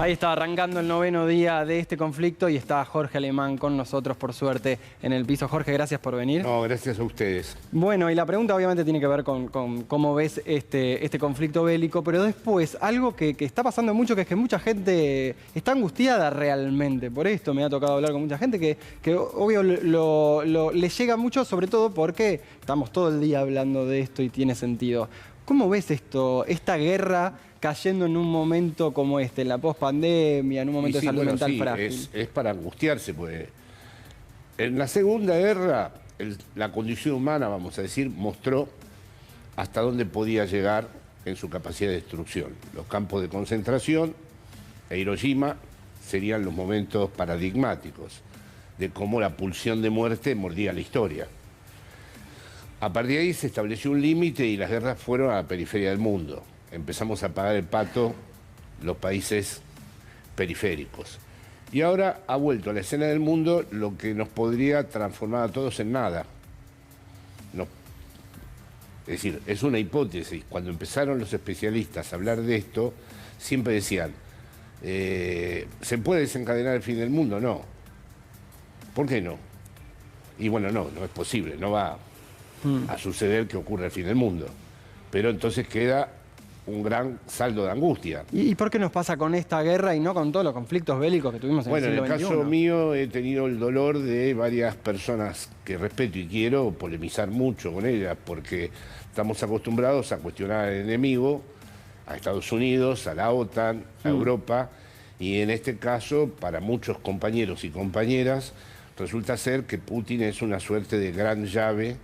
Ahí está arrancando el 9º día de este conflicto y está Jorge Alemán con nosotros, por suerte, en el piso. Jorge, gracias por venir. No, gracias a ustedes. Bueno, y la pregunta obviamente tiene que ver con cómo ves este conflicto bélico, pero después, algo que está pasando mucho, que es que mucha gente está angustiada realmente. Por esto me ha tocado hablar con mucha gente que obvio le llega mucho, sobre todo porque estamos todo el día hablando de esto y tiene sentido. ¿Cómo ves esto, esta guerra cayendo en un momento como este, en la pospandemia, en un momento de salud mental frágil? Es para angustiarse, pues. En la Segunda Guerra, la condición humana, vamos a decir, mostró hasta dónde podía llegar en su capacidad de destrucción. Los campos de concentración e Hiroshima serían los momentos paradigmáticos de cómo la pulsión de muerte mordía la historia. A partir de ahí se estableció un límite y las guerras fueron a la periferia del mundo. Empezamos a pagar el pato los países periféricos. Y ahora ha vuelto a la escena del mundo lo que nos podría transformar a todos en nada. No. Es decir, es una hipótesis. Cuando empezaron los especialistas a hablar de esto, siempre decían, ¿se puede desencadenar el fin del mundo? No. ¿Por qué no? Y bueno, no es posible, no va a suceder que ocurra el fin del mundo. Pero entonces queda un gran saldo de angustia. ¿Y por qué nos pasa con esta guerra y no con todos los conflictos bélicos que tuvimos en el siglo XXI? Bueno, en el caso mío he tenido el dolor de varias personas que respeto y quiero polemizar mucho con ellas, porque estamos acostumbrados a cuestionar al enemigo, a Estados Unidos, a la OTAN, a Europa, y en este caso, para muchos compañeros y compañeras, resulta ser que Putin es una suerte de gran llave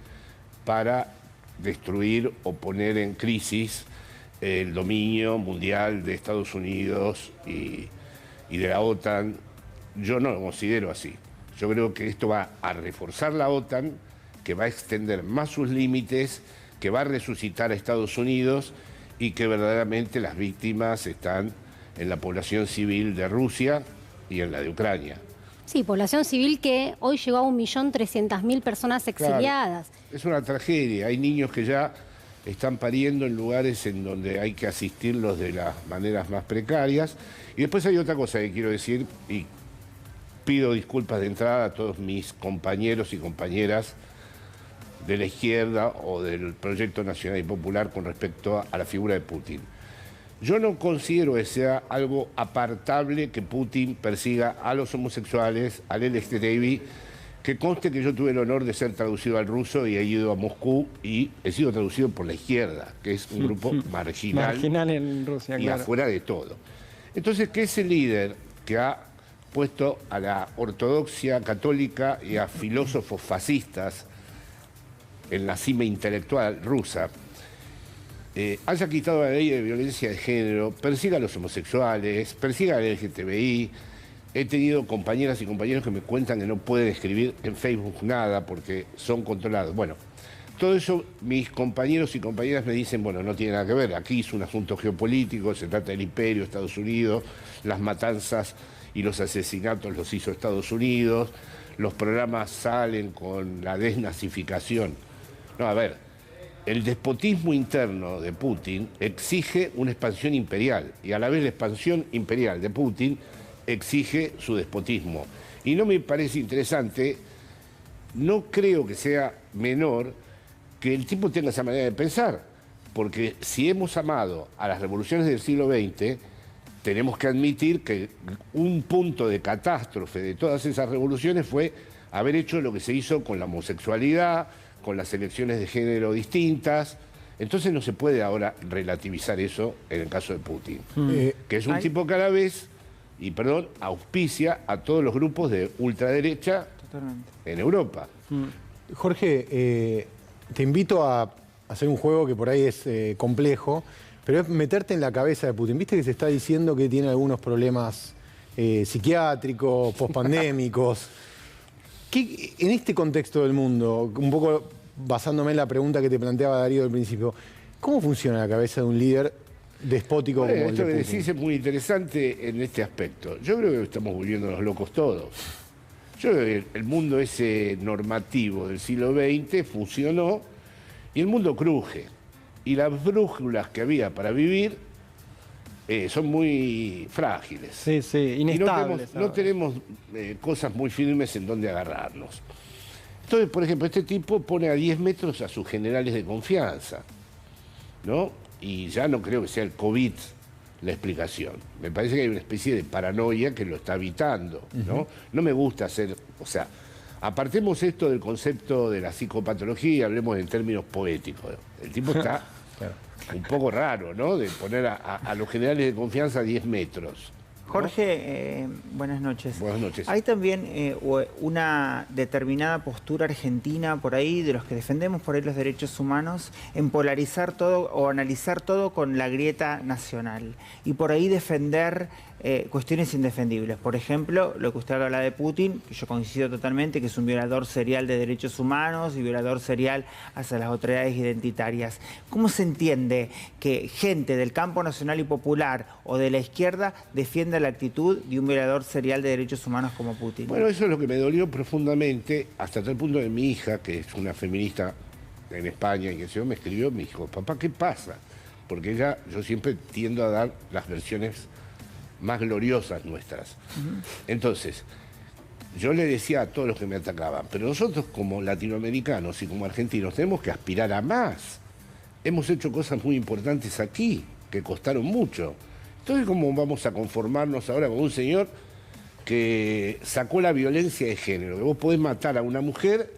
para destruir o poner en crisis el dominio mundial de Estados Unidos y de la OTAN. Yo no lo considero así. Yo creo que esto va a reforzar la OTAN, que va a extender más sus límites, que va a resucitar a Estados Unidos y que verdaderamente las víctimas están en la población civil de Rusia y en la de Ucrania. Sí, población civil que hoy llegó a 1.300.000 personas exiliadas. Claro, es una tragedia. Hay niños que ya están pariendo en lugares en donde hay que asistirlos de las maneras más precarias. Y después hay otra cosa que quiero decir, y pido disculpas de entrada a todos mis compañeros y compañeras de la izquierda o del Proyecto Nacional y Popular con respecto a la figura de Putin. Yo no considero que sea algo apartable que Putin persiga a los homosexuales, al LGTBI, que conste que yo tuve el honor de ser traducido al ruso y he ido a Moscú y he sido traducido por la izquierda, que es un grupo marginal. Marginal en Rusia, y claro. afuera de todo. Entonces, que ese líder que ha puesto a la ortodoxia católica y a filósofos fascistas en la cima intelectual rusa, haya quitado la ley de violencia de género, persiga a los homosexuales, persiga al LGTBI. He tenido compañeras y compañeros que me cuentan que no pueden escribir en Facebook nada porque son controlados. Bueno, todo eso mis compañeros y compañeras me dicen, bueno, no tiene nada que ver. Aquí es un asunto geopolítico, se trata del imperio, Estados Unidos, las matanzas y los asesinatos los hizo Estados Unidos, los programas salen con la desnazificación. No, a ver, el despotismo interno de Putin exige una expansión imperial y a la vez la expansión imperial de Putin exige su despotismo. Y no me parece interesante, no creo que sea menor que el tipo tenga esa manera de pensar, porque si hemos amado a las revoluciones del siglo XX, tenemos que admitir que un punto de catástrofe de todas esas revoluciones fue haber hecho lo que se hizo con la homosexualidad, con las elecciones de género distintas. Entonces no se puede ahora relativizar eso en el caso de Putin, que es un tipo que a la vez, y perdón, auspicia a todos los grupos de ultraderecha en Europa. Jorge, te invito a hacer un juego que por ahí es complejo, pero es meterte en la cabeza de Putin. Viste que se está diciendo que tiene algunos problemas psiquiátricos, pospandémicos. En este contexto del mundo, un poco basándome en la pregunta que te planteaba Darío al principio, ¿cómo funciona la cabeza de un líder despótico como el de Putin? Esto que decís es muy interesante en este aspecto. Yo creo que estamos volviéndonos locos todos. Yo creo que el mundo ese normativo del siglo XX funcionó y el mundo cruje. Y las brújulas que había para vivir son muy frágiles. Sí, sí, Y inestables. no tenemos cosas muy firmes en donde agarrarnos. Entonces, por ejemplo, este tipo pone a 10 metros a sus generales de confianza, ¿no? Y ya no creo que sea el COVID la explicación. Me parece que hay una especie de paranoia que lo está evitando, ¿no? No me gusta hacer, o sea, apartemos esto del concepto de la psicopatología y hablemos en términos poéticos. El tipo está un poco raro, ¿no? De poner a los generales de confianza a 10 metros. ¿no? Jorge, buenas noches. Buenas noches. Hay también una determinada postura argentina por ahí, de los que defendemos por ahí los derechos humanos, en polarizar todo o analizar todo con la grieta nacional. Y por ahí defender cuestiones indefendibles. Por ejemplo, lo que usted habla de Putin, que yo coincido totalmente, que es un violador serial de derechos humanos y violador serial hacia las autoridades identitarias. ¿Cómo se entiende que gente del campo nacional y popular o de la izquierda defienda la actitud de un violador serial de derechos humanos como Putin? Bueno, eso es lo que me dolió profundamente, hasta tal punto de mi hija, que es una feminista en España, y que se me escribió, me dijo, papá, ¿qué pasa? Porque yo siempre tiendo a dar las versiones más gloriosas nuestras. Entonces, yo le decía a todos los que me atacaban, pero nosotros como latinoamericanos y como argentinos tenemos que aspirar a más. Hemos hecho cosas muy importantes aquí, que costaron mucho. Entonces, ¿cómo vamos a conformarnos ahora con un señor que sacó la violencia de género? Que vos podés matar a una mujer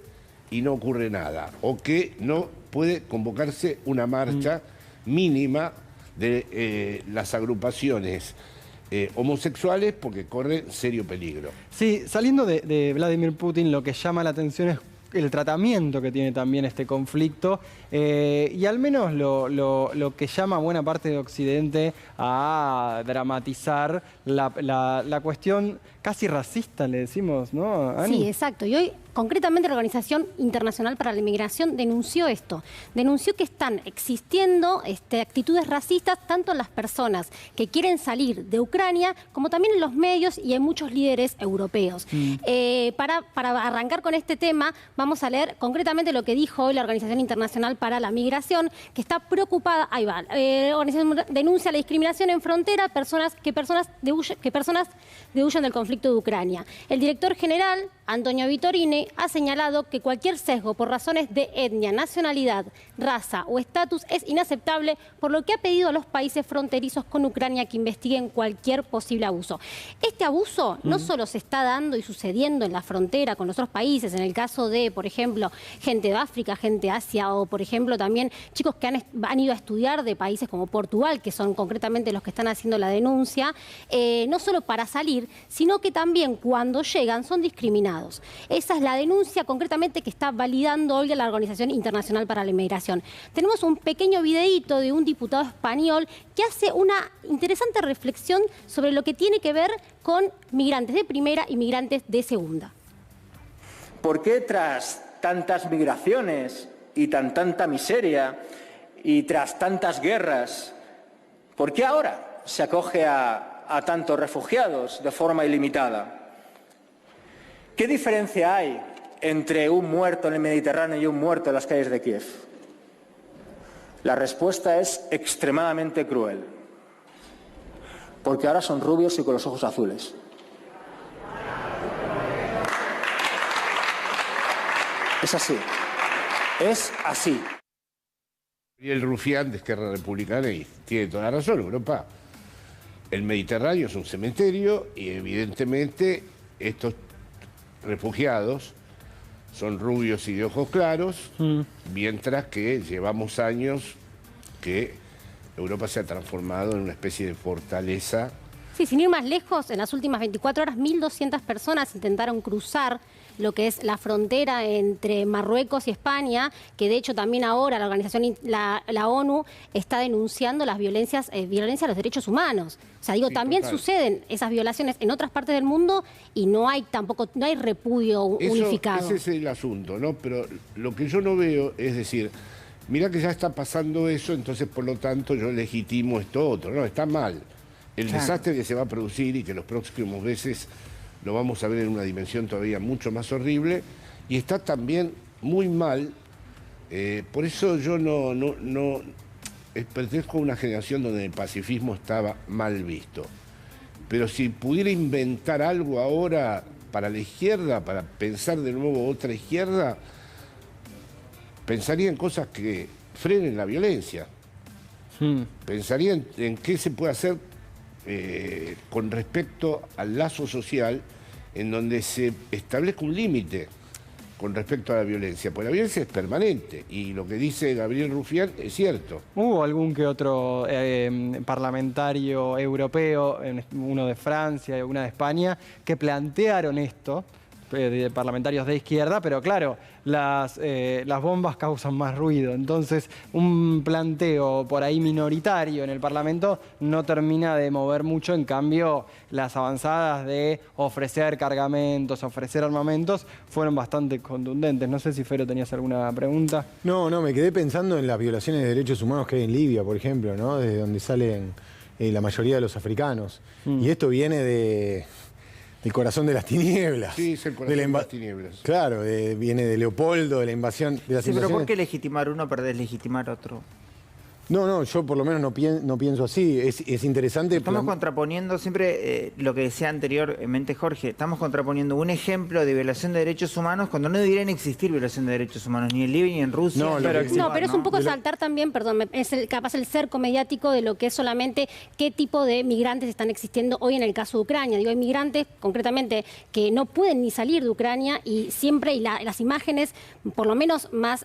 y no ocurre nada. O que no puede convocarse una marcha mínima de las agrupaciones homosexuales porque corre serio peligro. Sí, saliendo de Vladimir Putin, lo que llama la atención es el tratamiento que tiene también este conflicto y al menos lo que llama a buena parte de Occidente a dramatizar la cuestión casi racista, le decimos, ¿no, Ani? Sí, exacto. Y hoy, concretamente, la Organización Internacional para la Inmigración denunció esto. Denunció que están existiendo actitudes racistas tanto en las personas que quieren salir de Ucrania, como también en los medios y en muchos líderes europeos. Para arrancar con este tema, vamos a leer concretamente lo que dijo hoy la Organización Internacional para la Migración, que está preocupada. Ahí va. La organización denuncia la discriminación en frontera, que personas dehuyen del conflicto de Ucrania. El director general, Antonio Vittorini, ha señalado que cualquier sesgo por razones de etnia, nacionalidad, raza o estatus es inaceptable, por lo que ha pedido a los países fronterizos con Ucrania que investiguen cualquier posible abuso. Este abuso no solo se está dando y sucediendo en la frontera con otros países, en el caso de, por ejemplo, gente de África, gente de Asia, o por ejemplo también chicos que han ido a estudiar de países como Portugal, que son concretamente los que están haciendo la denuncia, no solo para salir, sino que también cuando llegan son discriminados. Esa es la denuncia concretamente que está validando hoy la Organización Internacional para la Inmigración. Tenemos un pequeño videíto de un diputado español que hace una interesante reflexión sobre lo que tiene que ver con migrantes de primera y migrantes de segunda. ¿Por qué tras tantas migraciones y tanta miseria y tras tantas guerras, por qué ahora se acoge a tantos refugiados de forma ilimitada? ¿Qué diferencia hay entre un muerto en el Mediterráneo y un muerto en las calles de Kiev? La respuesta es extremadamente cruel, porque ahora son rubios y con los ojos azules. Es así. Es así. Y el rufián de Esquerra Republicana y tiene toda la razón, Europa. El Mediterráneo es un cementerio y evidentemente estos refugiados son rubios y de ojos claros, mientras que llevamos años que Europa se ha transformado en una especie de fortaleza. Sí, sin ir más lejos, en las últimas 24 horas, 1.200 personas intentaron cruzar lo que es la frontera entre Marruecos y España, que de hecho también ahora la organización, la ONU está denunciando las violencia a los derechos humanos. O sea, digo, sí, también total. Suceden esas violaciones en otras partes del mundo y no hay repudio unificado. Ese es el asunto, ¿no? Pero lo que yo no veo es decir, mirá que ya está pasando eso, entonces por lo tanto yo legitimo esto otro. No, está mal. El desastre que se va a producir y que los próximos meses lo vamos a ver en una dimensión todavía mucho más horrible, y está también muy mal, por eso yo no pertenezco a una generación donde el pacifismo estaba mal visto. Pero si pudiera inventar algo ahora para la izquierda, para pensar de nuevo otra izquierda, pensaría en cosas que frenen la violencia. Pensaría en qué se puede hacer con respecto al lazo social, en donde se establezca un límite con respecto a la violencia, porque la violencia es permanente y lo que dice Gabriel Rufián es cierto. ¿Hubo algún que otro parlamentario europeo, uno de Francia y una de España, que plantearon esto, de parlamentarios de izquierda, pero claro, las bombas causan más ruido, entonces un planteo por ahí minoritario en el Parlamento no termina de mover mucho, en cambio las avanzadas de ofrecer cargamentos, ofrecer armamentos, fueron bastante contundentes. No sé si Fero tenías alguna pregunta. No, me quedé pensando en las violaciones de derechos humanos que hay en Libia, por ejemplo, ¿no? Desde donde salen la mayoría de los africanos. Y esto viene del corazón de las tinieblas. Sí, es el corazón de las tinieblas. Claro, viene de Leopoldo, de la invasión. De las sí, pero invasiones. ¿por qué legitimar uno para deslegitimar otro? No, yo por lo menos no pienso así. Es interesante. Estamos contraponiendo siempre lo que decía anteriormente Jorge, estamos contraponiendo un ejemplo de violación de derechos humanos cuando no deberían existir violación de derechos humanos, ni en Libia ni en Rusia. Pero es un poco saltar también, perdón, es capaz el cerco mediático de lo que es solamente qué tipo de migrantes están existiendo hoy en el caso de Ucrania. Digo, hay migrantes concretamente que no pueden ni salir de Ucrania y siempre las imágenes, por lo menos más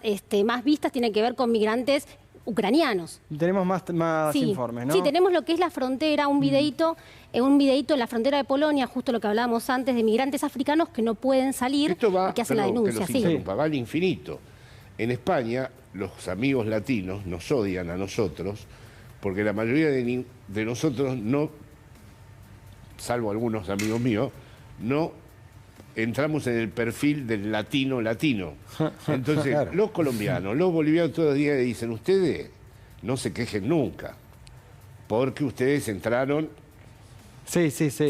vistas, tienen que ver con migrantes ucranianos. Tenemos más informes, ¿no? Sí, tenemos lo que es la frontera, un videíto en la frontera de Polonia, justo lo que hablábamos antes, de migrantes africanos que no pueden salir. Esto va, y que hacen la denuncia. Va al infinito. En España, los amigos latinos nos odian a nosotros porque la mayoría de nosotros no, salvo algunos amigos míos, no entramos en el perfil del latino. Entonces, claro, los colombianos, los bolivianos todos los días dicen, ustedes no se quejen nunca, porque ustedes entraron,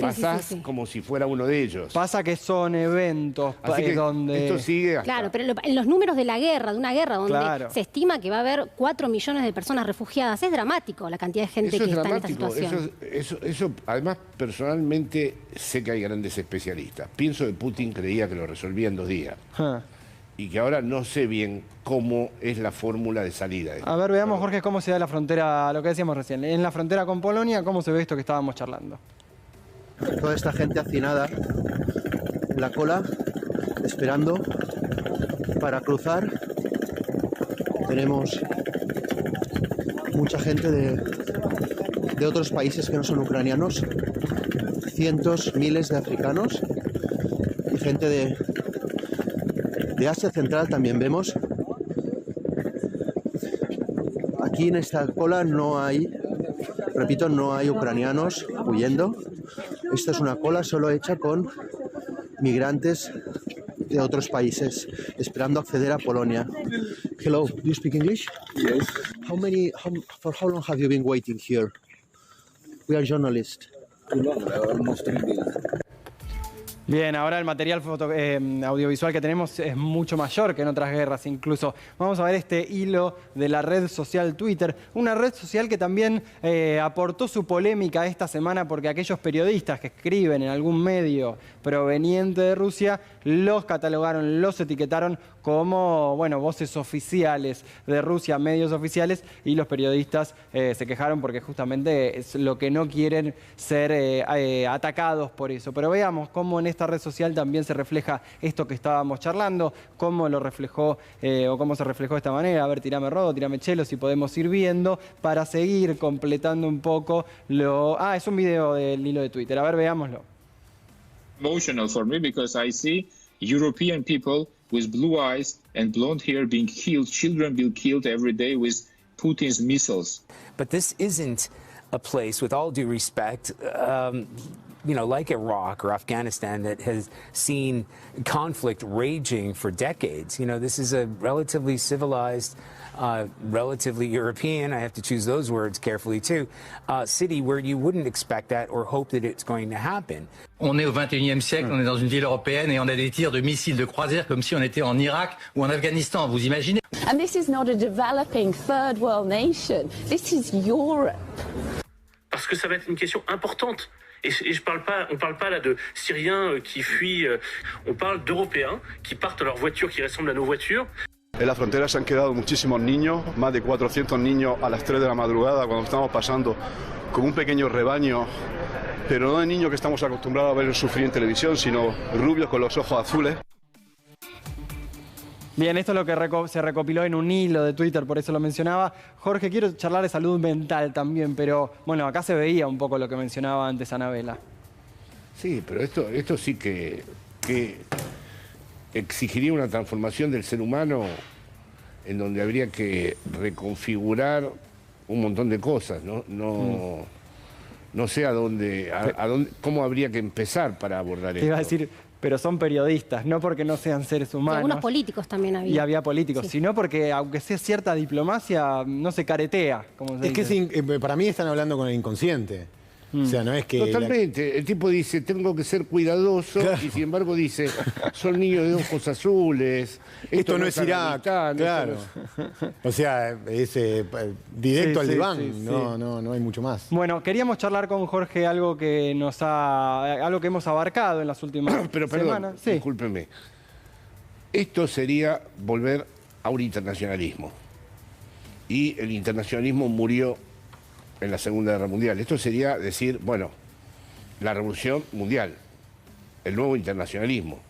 pasás como si fuera uno de ellos. Pasa que son eventos donde... Esto sigue hasta... Claro, pero en los números de una guerra donde se estima que va a haber 4 millones de personas refugiadas, es dramático la cantidad de gente que está en esta situación. Eso, además, personalmente sé que hay grandes especialistas. Pienso que Putin creía que lo resolvía en 2 días. Y que ahora no sé bien cómo es la fórmula de salida. A ver, veamos, Jorge, cómo se da la frontera, lo que decíamos recién. En la frontera con Polonia, ¿cómo se ve esto que estábamos charlando? Toda esta gente hacinada en la cola, esperando para cruzar. Tenemos mucha gente de otros países que no son ucranianos, cientos, miles de africanos y gente de Asia Central también vemos. Aquí en esta cola no hay, repito, no hay ucranianos huyendo. Esta es una cola solo hecha con migrantes de otros países esperando acceder a Polonia. Hello, do you speak English? Yes. For how long have you been waiting here? We are journalists. Too long, almost 3 days. Bien, ahora el material audiovisual que tenemos es mucho mayor que en otras guerras incluso. Vamos a ver este hilo de la red social Twitter, una red social que también aportó su polémica esta semana porque aquellos periodistas que escriben en algún medio proveniente de Rusia los catalogaron, los etiquetaron como, bueno, voces oficiales de Rusia, medios oficiales, y los periodistas se quejaron porque justamente es lo que no quieren ser atacados por eso. Pero veamos cómo en esta red social también se refleja esto que estábamos charlando, cómo lo reflejó o cómo se reflejó de esta manera. A ver, tirame Rodo, tirame Chelo, si podemos ir viendo para seguir completando un poco lo... Ah, es un video del hilo de Twitter. A ver, veámoslo. Emotional for me because I see European people with blue eyes and blonde hair being killed, children being killed every day with Putin's missiles. But this isn't a place, with all due respect, like Iraq or Afghanistan that has seen conflict raging for decades. This is a relatively civilized, relatively European, I have to choose those words carefully too, city where you wouldn't expect that or hope that it's going to happen. On est au 21e siècle, on est dans une ville européenne et on a des tirs de missiles de croisière comme si on était en Irak ou en Afghanistan, vous imaginez? And this is not a developing third world nation. This is Europe. Parce que ça va être une question importante. Et on parle pas là de Syriens qui fuient, on parle d'Européens qui partent à leurs voitures qui ressemblent à nos voitures. En la frontera se han quedado muchísimos niños, más de 400 niños a las 3 de la madrugada cuando estamos pasando como un pequeño rebaño, pero no de niños que estamos acostumbrados a ver sufrir en televisión, sino rubios con los ojos azules. Bien, esto es lo que se recopiló en un hilo de Twitter, por eso lo mencionaba. Jorge, quiero charlar de salud mental también, pero bueno, acá se veía un poco lo que mencionaba antes Anabela. Sí, pero esto sí que exigiría una transformación del ser humano en donde habría que reconfigurar un montón de cosas, ¿no? No sé cómo habría que empezar para abordar esto. Te iba a decir, pero son periodistas, no porque no sean seres humanos. Y algunos políticos también había. Y había políticos, sino porque aunque sea cierta diplomacia, no se caretea, como se dice. Que para mí están hablando con el inconsciente. O sea, no es que... Totalmente. El tipo dice, tengo que ser cuidadoso, claro. Y sin embargo dice, son niños de ojos azules. Esto no es Irak, claro. O sea, es directo al diván, sí. No hay mucho más. Bueno, queríamos charlar con Jorge algo que hemos abarcado en las últimas Pero perdón, semanas. Discúlpeme. Esto sería volver a un internacionalismo. Y el internacionalismo murió en la Segunda Guerra Mundial. Esto sería decir, bueno, la Revolución Mundial, el nuevo internacionalismo,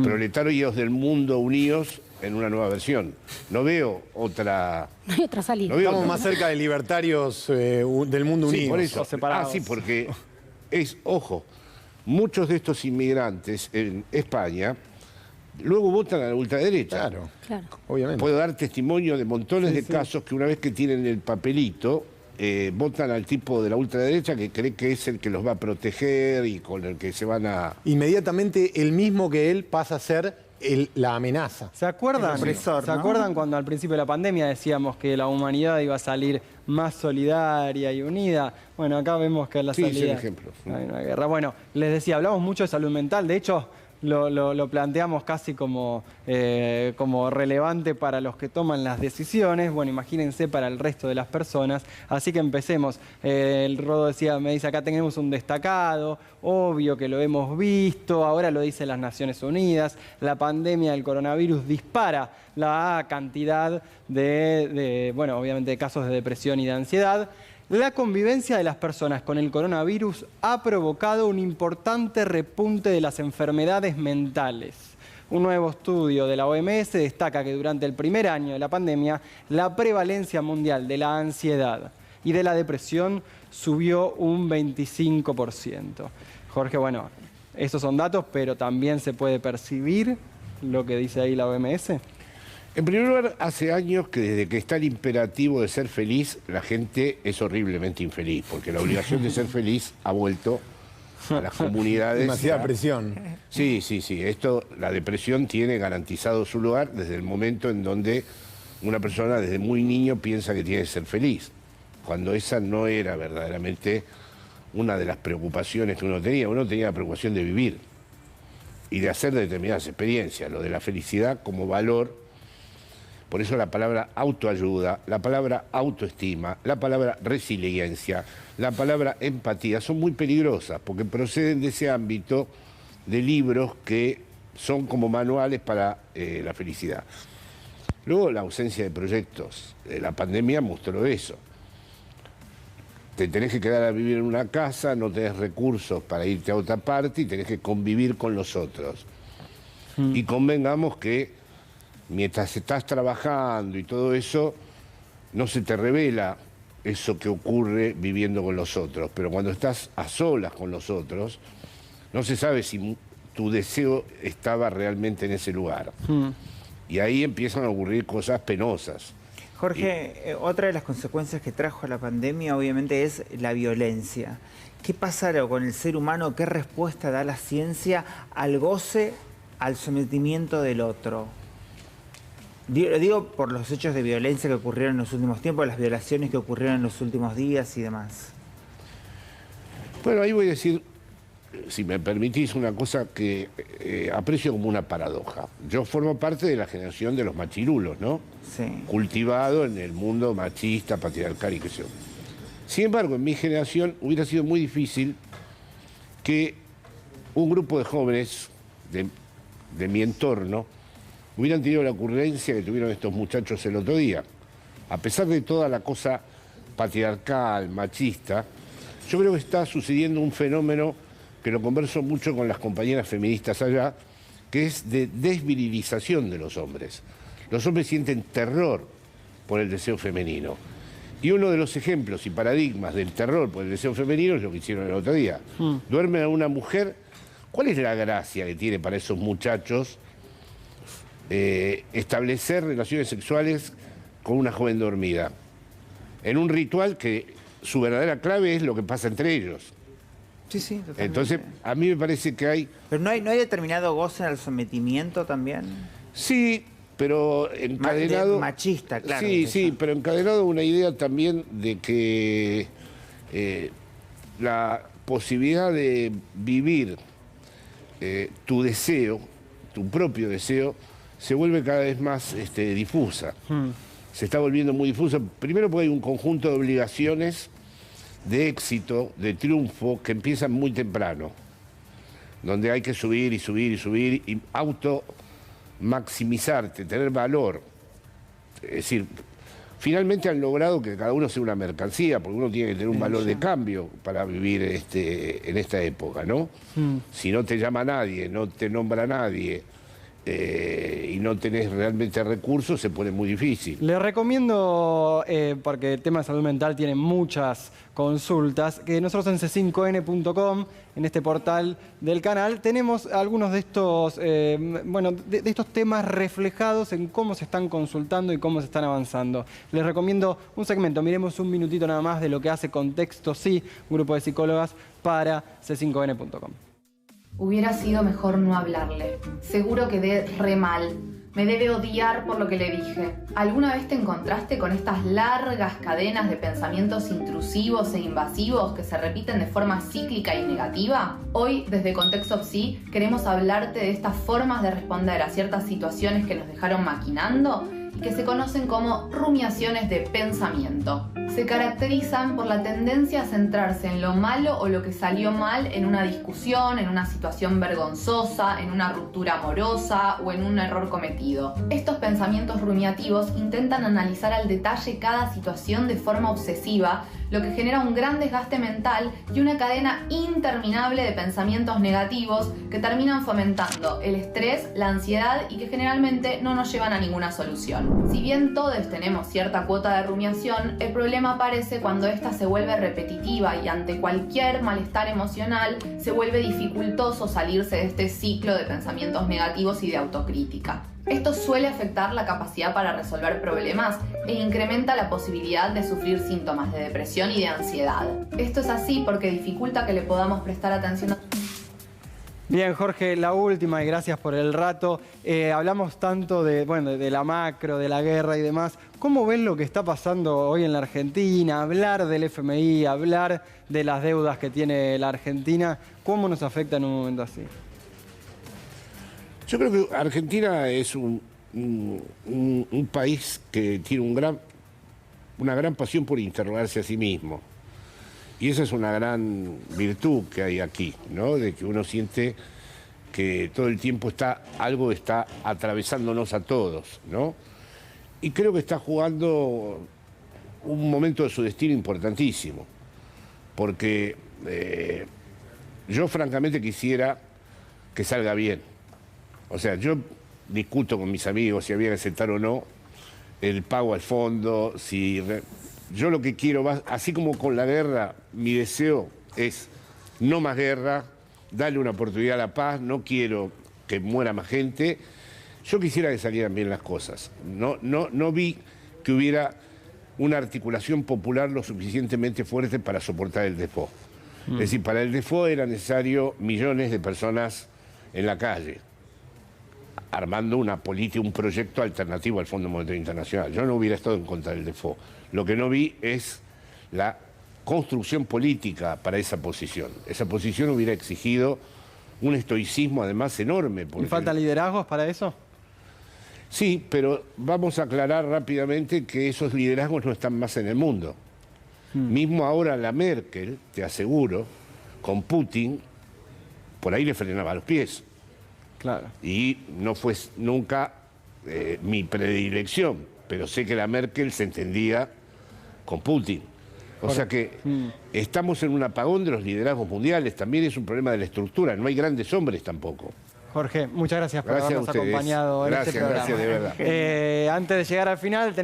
proletarios del mundo unidos en una nueva versión. No veo otra... No hay otra salida. Estamos más cerca de libertarios del mundo unido. Por eso. Sí, porque ojo, muchos de estos inmigrantes en España luego votan a la ultraderecha. Claro, obviamente. Puedo dar testimonio de montones de casos que una vez que tienen el papelito, votan al tipo de la ultraderecha que cree que es el que los va a proteger y con el que se van a... Inmediatamente el mismo que él pasa a ser la amenaza. ¿Se acuerdan? Opresor, ¿Se acuerdan cuando al principio de la pandemia decíamos que la humanidad iba a salir más solidaria y unida? Bueno, acá vemos que la salida... Sí, es el ejemplo. Hay una guerra. Bueno, les decía, hablamos mucho de salud mental. De hecho, lo planteamos casi como relevante para los que toman las decisiones. Bueno, imagínense para el resto de las personas. Así que empecemos. El Rodo me dice, acá tenemos un destacado, obvio que lo hemos visto, ahora lo dicen las Naciones Unidas. La pandemia del coronavirus dispara la cantidad bueno, obviamente de casos de depresión y de ansiedad. La convivencia de las personas con el coronavirus ha provocado un importante repunte de las enfermedades mentales. Un nuevo estudio de la OMS destaca que durante el primer año de la pandemia, la prevalencia mundial de la ansiedad y de la depresión subió un 25%. Jorge, bueno, estos son datos, pero también se puede percibir lo que dice ahí la OMS. En primer lugar, hace años que desde que está el imperativo de ser feliz, la gente es horriblemente infeliz, porque la obligación de ser feliz ha vuelto a las comunidades. Demasiada presión. Sí. La depresión tiene garantizado su lugar desde el momento en donde una persona desde muy niño piensa que tiene que ser feliz, cuando esa no era verdaderamente una de las preocupaciones que uno tenía. Uno tenía la preocupación de vivir y de hacer determinadas experiencias, lo de la felicidad como valor. Por eso la palabra autoayuda, la palabra autoestima, la palabra resiliencia, la palabra empatía son muy peligrosas porque proceden de ese ámbito de libros que son como manuales para la felicidad. Luego la ausencia de proyectos. La pandemia mostró eso. Te tenés que quedar a vivir en una casa, no tenés recursos para irte a otra parte y tenés que convivir con los otros. Y convengamos que mientras estás trabajando y todo eso, no se te revela eso que ocurre viviendo con los otros. Pero cuando estás a solas con los otros, no se sabe si tu deseo estaba realmente en ese lugar. Y ahí empiezan a ocurrir cosas penosas. Jorge, otra de las consecuencias que trajo la pandemia obviamente es la violencia. ¿Qué pasa con el ser humano? ¿Qué respuesta da la ciencia al goce, al sometimiento del otro? Digo por los hechos de violencia que ocurrieron en los últimos tiempos, las violaciones que ocurrieron en los últimos días y demás. Bueno, ahí voy a decir, si me permitís, una cosa que aprecio como una paradoja. Yo formo parte de la generación de los machirulos, ¿no? Sí. Cultivado en el mundo machista, patriarcal y qué sé yo. Sin embargo, en mi generación hubiera sido muy difícil que un grupo de jóvenes de mi entorno hubieran tenido la ocurrencia que tuvieron estos muchachos el otro día. A pesar de toda la cosa patriarcal, machista, yo creo que está sucediendo un fenómeno que lo converso mucho con las compañeras feministas allá, que es de desvirilización de los hombres. Los hombres sienten terror por el deseo femenino. Y uno de los ejemplos y paradigmas del terror por el deseo femenino es lo que hicieron el otro día. Duermen a una mujer. ¿Cuál es la gracia que tiene para esos muchachos establecer relaciones sexuales con una joven dormida? En un ritual que su verdadera clave es lo que pasa entre ellos. Sí, sí, totalmente. Entonces, a mí me parece que hay... ¿Pero no hay determinado goce al sometimiento también? Sí, pero encadenado... Machista, claro. Sí, sí, pero encadenado una idea también de que la posibilidad de vivir tu deseo, tu propio deseo, se vuelve cada vez más difusa. Se está volviendo muy difusa. Primero porque hay un conjunto de obligaciones de éxito, de triunfo, que empiezan muy temprano, donde hay que subir y subir y subir y maximizarte, tener valor. Es decir, finalmente han logrado que cada uno sea una mercancía, porque uno tiene que tener un valor de cambio para vivir en esta época, ¿no? Si no te llama nadie, no te nombra nadie, y no tenés realmente recursos, se pone muy difícil. Les recomiendo, porque el tema de salud mental tiene muchas consultas, que nosotros en c5n.com, en este portal del canal, tenemos algunos de estos, de estos temas reflejados en cómo se están consultando y cómo se están avanzando. Les recomiendo un segmento, miremos un minutito nada más de lo que hace Contexto Sí, un grupo de psicólogas para c5n.com. Hubiera sido mejor no hablarle. Seguro quedé re mal. Me debe odiar por lo que le dije. ¿Alguna vez te encontraste con estas largas cadenas de pensamientos intrusivos e invasivos que se repiten de forma cíclica y negativa? Hoy, desde Contexto Psi, queremos hablarte de estas formas de responder a ciertas situaciones que nos dejaron maquinando y que se conocen como rumiaciones de pensamiento. Se caracterizan por la tendencia a centrarse en lo malo o lo que salió mal en una discusión, en una situación vergonzosa, en una ruptura amorosa o en un error cometido. Estos pensamientos rumiativos intentan analizar al detalle cada situación de forma obsesiva, lo que genera un gran desgaste mental y una cadena interminable de pensamientos negativos que terminan fomentando el estrés, la ansiedad y que generalmente no nos llevan a ninguna solución. Si bien todos tenemos cierta cuota de rumiación, el problema aparece cuando esta se vuelve repetitiva y ante cualquier malestar emocional se vuelve dificultoso salirse de este ciclo de pensamientos negativos y de autocrítica. Esto suele afectar la capacidad para resolver problemas e incrementa la posibilidad de sufrir síntomas de depresión y de ansiedad. Esto es así porque dificulta que le podamos prestar atención a... Bien, Jorge, la última, y gracias por el rato. Hablamos tanto de la macro, de la guerra y demás. ¿Cómo ven lo que está pasando hoy en la Argentina? Hablar del FMI, hablar de las deudas que tiene la Argentina, ¿cómo nos afecta en un momento así? Yo creo que Argentina es un país que tiene una gran pasión por interrogarse a sí mismo. Y esa es una gran virtud que hay aquí, ¿no? De que uno siente que todo el tiempo algo está atravesándonos a todos, ¿no? Y creo que está jugando un momento de su destino importantísimo. Porque yo francamente quisiera que salga bien. O sea, yo discuto con mis amigos si había que aceptar o no el pago al fondo, yo lo que quiero, así como con la guerra, mi deseo es no más guerra, darle una oportunidad a la paz, no quiero que muera más gente. Yo quisiera que salieran bien las cosas. No vi que hubiera una articulación popular lo suficientemente fuerte para soportar el default. Es decir, para el default era necesario millones de personas en la calle, armando una política, un proyecto alternativo al Fondo Monetario Internacional. Yo no hubiera estado en contra del default. Lo que no vi es la construcción política para esa posición. Esa posición hubiera exigido un estoicismo además enorme. ¿Y faltan liderazgos para eso? Sí, pero vamos a aclarar rápidamente que esos liderazgos no están más en el mundo. Mismo ahora la Merkel, te aseguro, con Putin, por ahí le frenaba los pies. Claro. Y no fue nunca mi predilección, pero sé que la Merkel se entendía con Putin. O sea que estamos en un apagón de los liderazgos mundiales, también es un problema de la estructura, no hay grandes hombres tampoco. Jorge, muchas gracias por habernos a ustedes. acompañado en este programa. Gracias, de verdad. Antes de llegar al final, tenemos